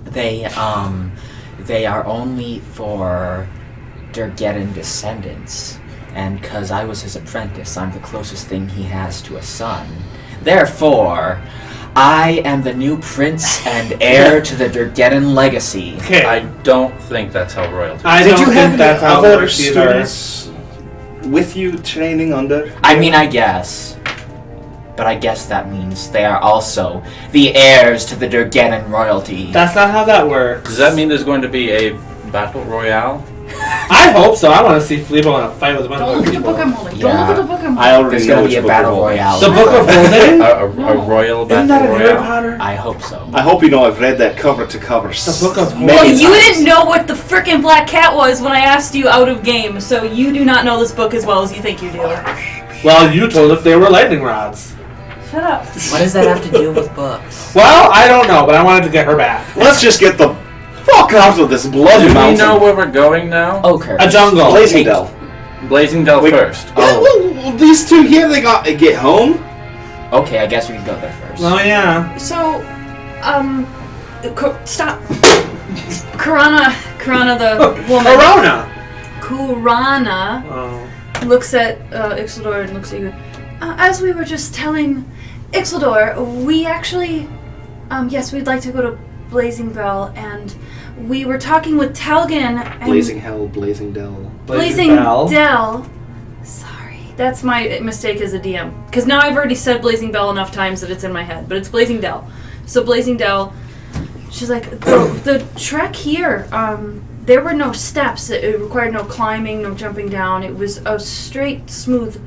They are only for Durgeddin descendants. And because I was his apprentice, I'm the closest thing he has to a son. Therefore, I am the new prince and heir to the Durgeddin legacy. Okay. I don't think that's how royalty I Did don't you think have that's any how it other works either. students with you training under? I mean, I guess. But I guess that means they are also the heirs to the Durgeddin royalty. That's not how that works. Does that mean there's going to be a battle royale? I hope so. I want to see Flebo in a fight with a bunch Don't of look other at the book I'm people. holding. Yeah. Don't look at the book I'm I holding. already There's know going to which be a book battle we're going. royale. The Book of Holding? A royal Isn't battle that in Harry royale? Potter? I hope so. I hope you know I've read that cover to cover. The Book of many Well, Holding. you times. didn't know what the frickin' black cat was when I asked you out of game, so you do not know this book as well as you think you do. Well, you told us they were lightning rods. Shut up. What does that have to do with books? Well, I don't know, but I wanted to get her back. Let's just get the fuck out of this bloody Do we mountain. know where we're going now? Okay. A jungle. Blazingdale. Blazingdale Wait. first. Yeah, well, these two here, they got to get home. Okay, I guess we can go there first. Oh, yeah. So, Stop! Kurana the woman. Kurana Oh. looks at Ixeldor and looks at you. As we were just telling Ixeldor, we actually, yes, we'd like to go to Blazing Bell, and we were talking with Talgan. And Blazing Hell, Blazing Dell. Blazing Dell. Sorry, that's my mistake as a DM. Because now I've already said Blazing Bell enough times that it's in my head, but it's Blazing Dell. So Blazing Dell, she's like, the trek here, there were no steps. It required no climbing, no jumping down. It was a straight, smooth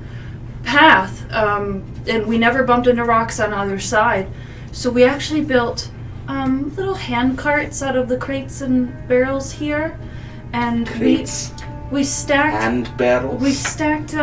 path, and we never bumped into rocks on either side. So we actually built little hand carts out of the crates and barrels here, and Crates we stacked and barrels. we stacked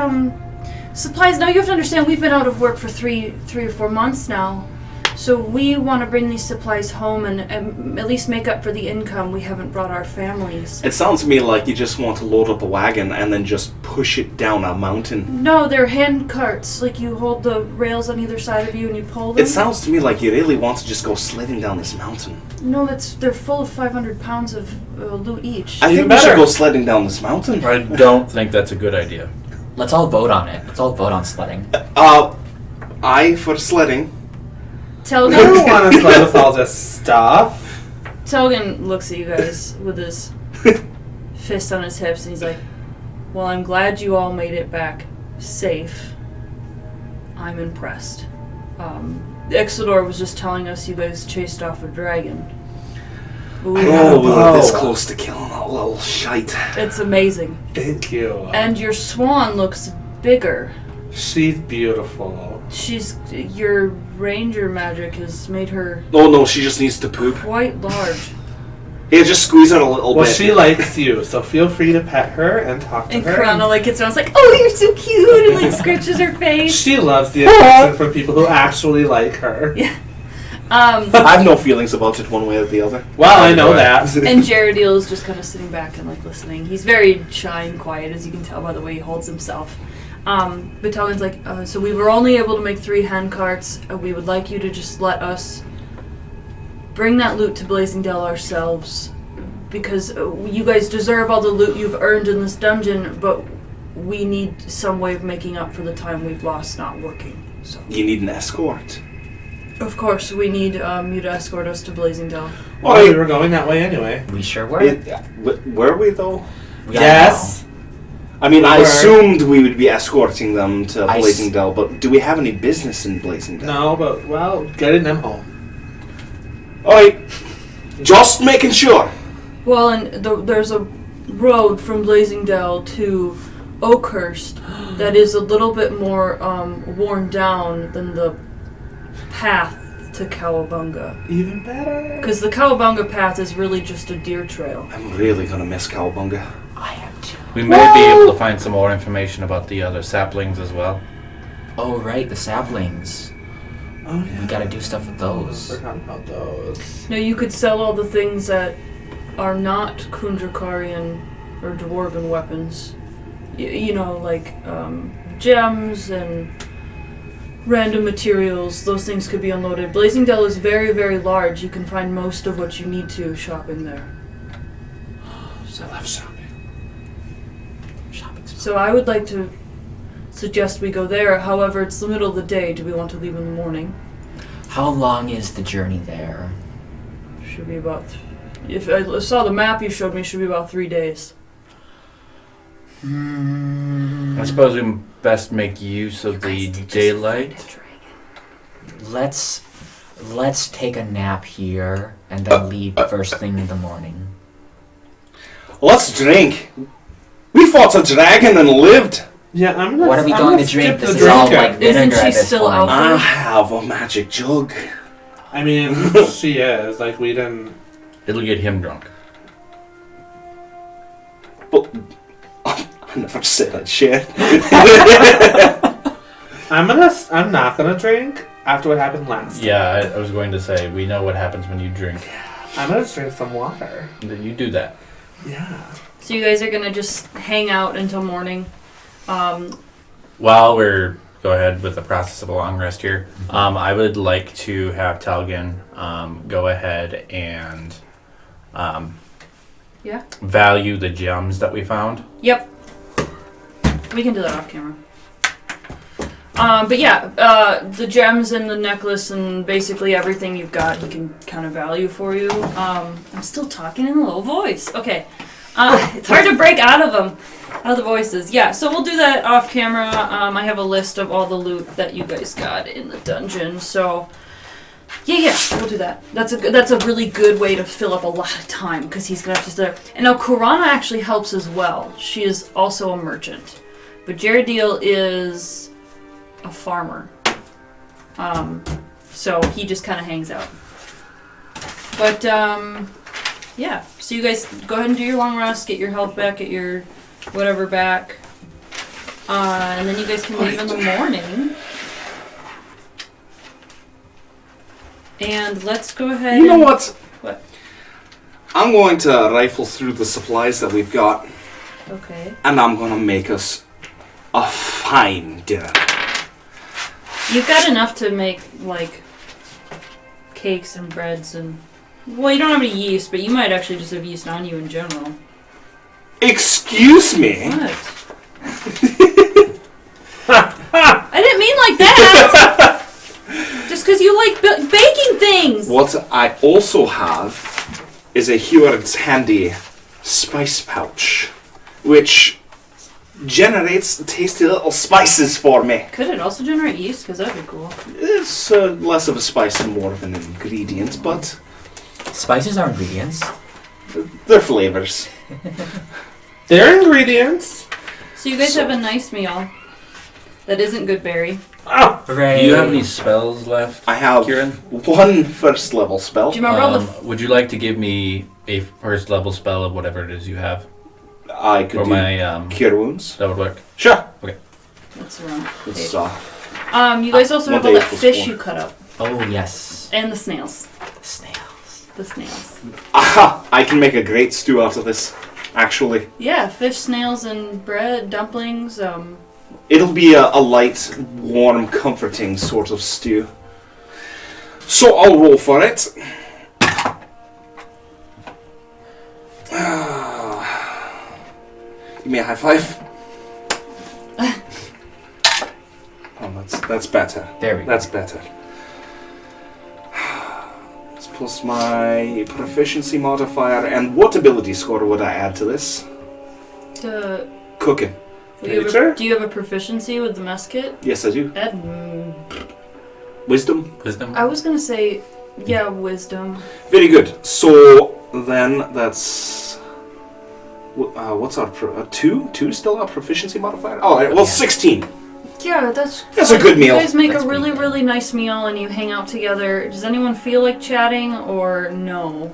supplies. Now you have to understand, we've been out of work for three or 4 months now, so we want to bring these supplies home and at least make up for the income we haven't brought our families. It sounds to me like you just want to load up a wagon and then just push it down a mountain. No, they're hand carts. Like you hold the rails on either side of you and you pull them. It sounds to me like you really want to just go sledding down this mountain. No, they're full of 500 pounds of loot each. I think we should go sledding down this mountain. I don't think that's a good idea. Let's all vote on it. Let's all vote on sledding. I for sledding. I don't Telgan, want to sled with all this stuff. Telgan looks at you guys with his fist on his hips and he's like, well, I'm glad you all made it back safe. I'm impressed. Ixeldor was just telling us you guys chased off a dragon. Ooh, Oh, we were this close to killing that little shite. it's amazing. Thank you. And your swan looks bigger. She's beautiful. Your ranger magic has made her Oh no, she just needs to poop. quite large. Here, just squeeze her a little Well, bit. she likes you, so feel free to pet her and talk to And her. Kurana like gets around, it's like, oh, you're so cute, and like scratches her face. She loves the attention from people who actually like her. Yeah. I have no feelings about it one way or the other. Well, I know that. And Jaredil is just kind of sitting back and like listening. He's very shy and quiet, as you can tell by the way he holds himself. But Talgan's like, so we were only able to make 3 hand carts. We would like you to just let us bring that loot to Blazing Dell ourselves, because you guys deserve all the loot you've earned in this dungeon, but we need some way of making up for the time we've lost not working. So, You need an escort. of course, we need you to escort us to Blazing Dell. Well, we were going that way anyway. We sure were. Were we though? We Yes. I mean, I Were. assumed we would be escorting them to I Blazing Dell, but do we have any business in Blazing Dell? No, but, well, getting them home. Alright, just making sure. Well, and there's a road from Blazing Dell to Oakhurst that is a little bit more worn down than the path to Cowabunga. Even better. Because the Cowabunga path is really just a deer trail. I'm really gonna miss Cowabunga. I am too. We may be able to find some more information about the other saplings as well. Oh, right, the saplings. Oh, yeah. We gotta do stuff with those. Forgot about those. Now, you could sell all the things that are not KHUNDRUKARian or dwarven weapons. You know, like gems and random materials. Those things could be unloaded. Blazing Dell is very, very large. You can find most of what you need to shopping there. I love shopping. So I would like to suggest we go there. However, it's the middle of the day. Do we want to leave in the morning? How long is the journey there? Should be about... if I saw the map you showed me, should be about 3 days. I suppose we best make use of the daylight. Let's take a nap here and then leave first thing in the morning. Let's drink. We fought a dragon and lived. Yeah, I'm gonna. What are we I'm going gonna to drink? skip This the is all drinking. like vinegar Isn't she at this still point. out? I have a magic jug. I mean, she is. Like, we didn't. It'll get him drunk. But I never said I'd share. I'm not gonna drink after what happened last. Yeah, I was going to say, we know what happens when you drink. I'm gonna drink some water. You do that. Yeah. So you guys are gonna just hang out until morning. While we're go ahead with the process of a long rest here. I would like to have Talgan go ahead and value the gems that we found. Yep. We can do that off camera. But yeah, the gems and the necklace and basically everything you've got, he can kind of value for you. I'm still talking in a low voice. Okay. It's hard to break out of the voices. Yeah, so we'll do that off camera. I have a list of all the loot that you guys got in the dungeon. So, yeah, we'll do that. That's a really good way to fill up a lot of time because he's gonna have to start. And now Kurana actually helps as well. She is also a merchant, but Jaredil is a farmer. So he just kind of hangs out. But yeah. So you guys go ahead and do your long rest, get your health back, get your whatever back, and then you guys can leave in the morning. And let's go ahead. You know what? What? I'm going to rifle through the supplies that we've got, Okay. and I'm going to make us a fine dinner. You've got enough to make like cakes and breads and. Well, you don't have any yeast, but you might actually just have yeast on you in general. Excuse me? What? I didn't mean like that! Just because you like baking things! What I also have is a Heward's handy spice pouch, which generates tasty little spices for me. Could it also generate yeast? Because that'd be cool. It's less of a spice and more of an ingredient, but Spices are ingredients. they're flavors. They're ingredients. So you guys have a nice meal that isn't good berry. Hooray. Do you have any spells left? I have Kieran? one first level spell. Do you remember all the... Would you like to give me a first level spell of whatever it is you have? I could Or do my cure wounds. that would work. Sure. That's wrong. It's, You guys also have all one that day fish plus you cut up. Oh, yes. And the snails. Snails. The snails. aha! I can make a great stew out of this, actually. Yeah, fish, snails, and bread, dumplings. It'll be a light, warm, comforting sort of stew. So I'll roll for it. Give me a high five. Oh, that's better. There we go. That's better. Let's plus my proficiency modifier. And what ability score would I add to this? Cooking. Do you have a proficiency with the mess kit? Yes, I do. Wisdom. Wisdom? I was gonna say, yeah, wisdom. Very good. So then that's what's our 2? 2 still our proficiency modifier? Oh, well, Yeah. 16. Yeah, that's a good meal. You guys make That's a really, pretty good. really nice meal and you hang out together. Does anyone feel like chatting or no?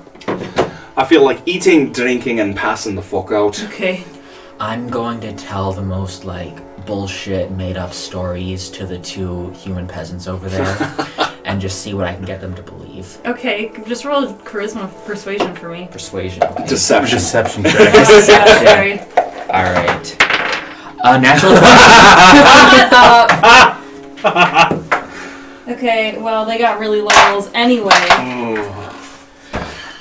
I feel like eating, drinking, and passing the fuck out. Okay. I'm going to tell the most, bullshit, made-up stories to the 2 human peasants over there and just see what I can get them to believe. Okay, just roll a charisma persuasion for me. Persuasion. Okay. Deception. Deception check. Yeah, sorry. All right. Natural 20. Okay, well, they got really low rolls anyway.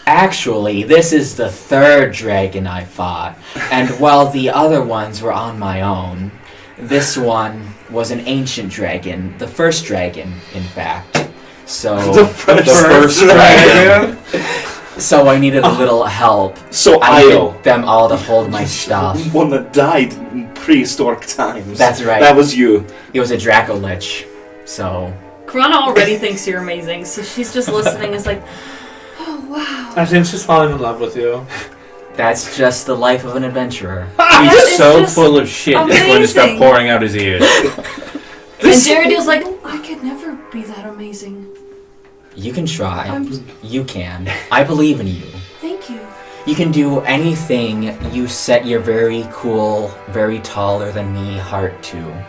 Actually, this is the 3rd dragon I fought, and while the other ones were on my own, this one was an ancient dragon, the first dragon, in fact. So The first dragon. So I needed a little help. So I Io. needed them all to hold my stuff. One that died in prehistoric times. That's right. That was you. It was a Draco Lich, so Kurana already thinks you're amazing, so she's just listening. Is like, oh wow. I think she's falling in love with you. that's just the life of an adventurer. He's It's so just full of shit, it's going to start amazing. pouring out his ears. And Jaredil's like, I could never be that amazing. You can try. I'm- You can. I believe in you. Thank you. You can do anything you set your very cool, very taller than me heart to.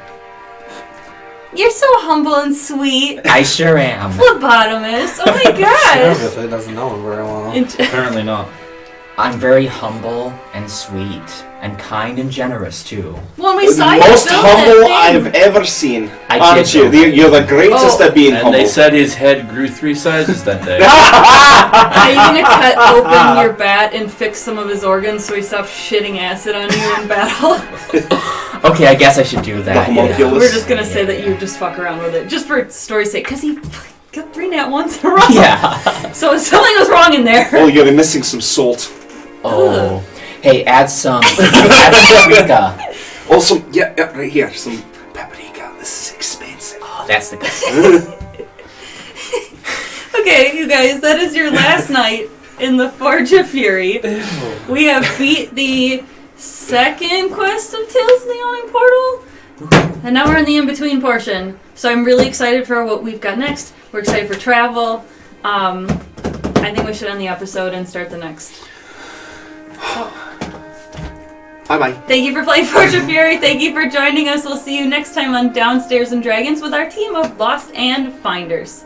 You're so humble and sweet. I sure am. Phlebotomus. Oh my gosh. Obviously doesn't know him very well. And Apparently not. I'm very humble and sweet and kind and generous too. When we saw you Most build humble that I've ever seen. I Aren't did you? build You're the greatest Oh. at being And humble. they said his head grew 3 sizes that day. Are you gonna cut open your bat and fix some of his organs so he stops shitting acid on you in battle? Okay, I guess I should do that. The homunculus. We're just gonna say that you just fuck around with it, just for story's sake, because he got 3 nat ones in a row. Yeah. So something was wrong in there. Oh, you're missing some salt. Oh. Hey, add some paprika. Also, yeah, right here. Some paprika. This is expensive. Oh, that's the good. Okay, you guys, that is your last night in the Forge of Fury. We have beat the second quest of Tales of the Yawning Portal, and now we're in the in-between portion. So I'm really excited for what we've got next. We're excited for travel. I think we should end the episode and start the next. Bye-bye. Thank you for playing Forge of Fury. Thank you for joining us. We'll see you next time on Downstairs and Dragons with our team of Lost and Finders.